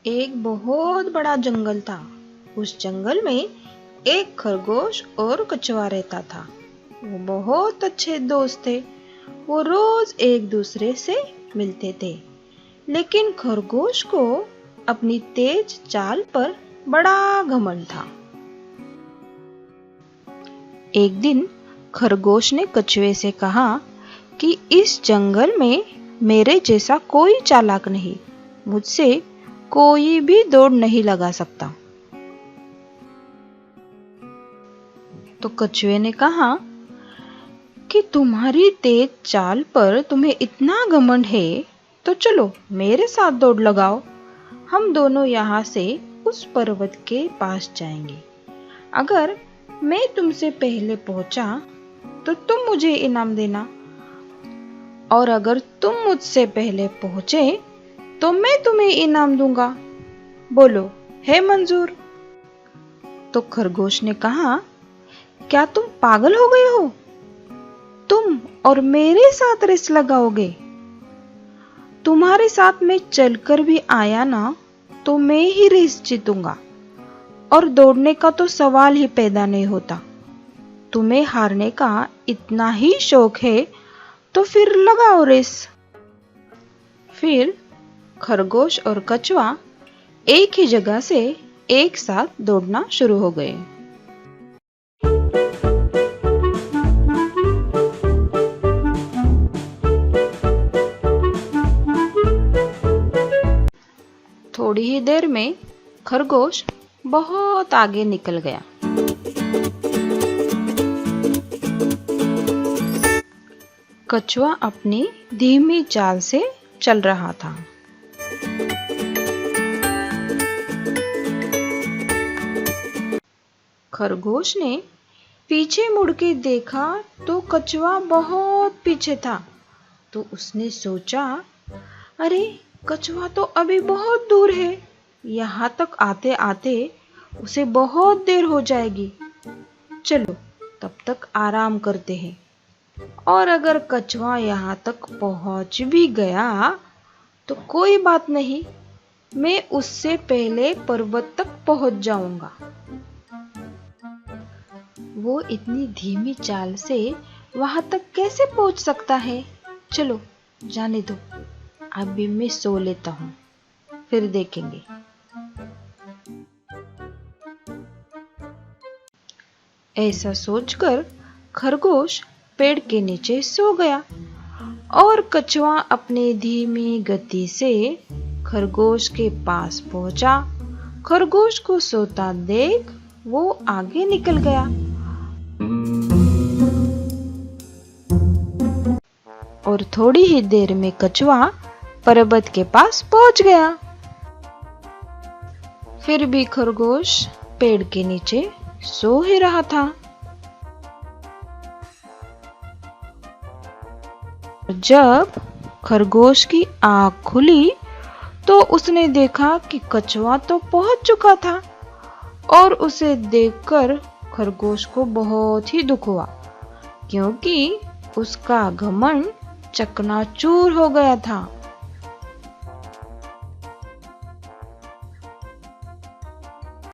एक बहुत बड़ा जंगल था। उस जंगल में एक खरगोश और कछुआ रहता था। वो बहुत अच्छे दोस्त थे। वो रोज एक दूसरे से मिलते थे। लेकिन खरगोश को अपनी तेज चाल पर बड़ा घमंड था। एक दिन खरगोश ने कछुए से कहा कि इस जंगल में मेरे जैसा कोई चालाक नहीं, मुझसे कोई भी दौड़ नहीं लगा सकता। तो कछुए ने कहा कि तुम्हारी तेज चाल पर तुम्हें इतना घमंड है, तो चलो मेरे साथ दौड़ लगाओ। हम दोनों यहाँ से उस पर्वत के पास जाएंगे। अगर मैं तुमसे पहले पहुंचा तो तुम मुझे इनाम देना, और अगर तुम मुझसे पहले पहुंचे तो मैं तुम्हें इनाम दूंगा। बोलो, है मंजूर? तो खरगोश ने कहा, क्या तुम पागल हो गए हो? तुम और मेरे साथ रेस लगाओगे? तुम्हारे साथ मैं चलकर भी आया ना तो मैं ही रेस जीतूंगा, और दौड़ने का तो सवाल ही पैदा नहीं होता। तुम्हें हारने का इतना ही शौक है तो फिर लगाओ रेस। फिर खरगोश और कछुआ एक ही जगह से एक साथ दौड़ना शुरू हो गए। थोड़ी ही देर में खरगोश बहुत आगे निकल गया। कछुआ अपनी धीमी चाल से चल रहा था। खरगोश ने पीछे मुड़ के देखा तो कछुआ बहुत पीछे था। तो उसने सोचा, अरे कछुआ तो अभी बहुत दूर है, यहाँ तक आते आते उसे बहुत देर हो जाएगी। चलो तब तक आराम करते हैं, और अगर कछुआ यहाँ तक पहुंच भी गया तो कोई बात नहीं, मैं उससे पहले पर्वत तक पहुंच जाऊंगा। वो इतनी धीमी चाल से वहां तक कैसे पहुंच सकता है? चलो जाने दो, अभी मैं सो लेता हूँ, फिर देखेंगे। ऐसा सोचकर खरगोश पेड़ के नीचे सो गया, और कछुआ अपनी धीमी गति से खरगोश के पास पहुंचा। खरगोश को सोता देख वो आगे निकल गया। और थोड़ी ही देर में कछुआ पर्वत के पास पहुंच गया। फिर भी खरगोश पेड़ के नीचे सो ही रहा था। जब खरगोश की आंख खुली तो उसने देखा कि कछुआ तो पहुंच चुका था, और उसे देखकर खरगोश को बहुत ही दुख हुआ, क्योंकि उसका घमंड चकनाचूर हो गया था।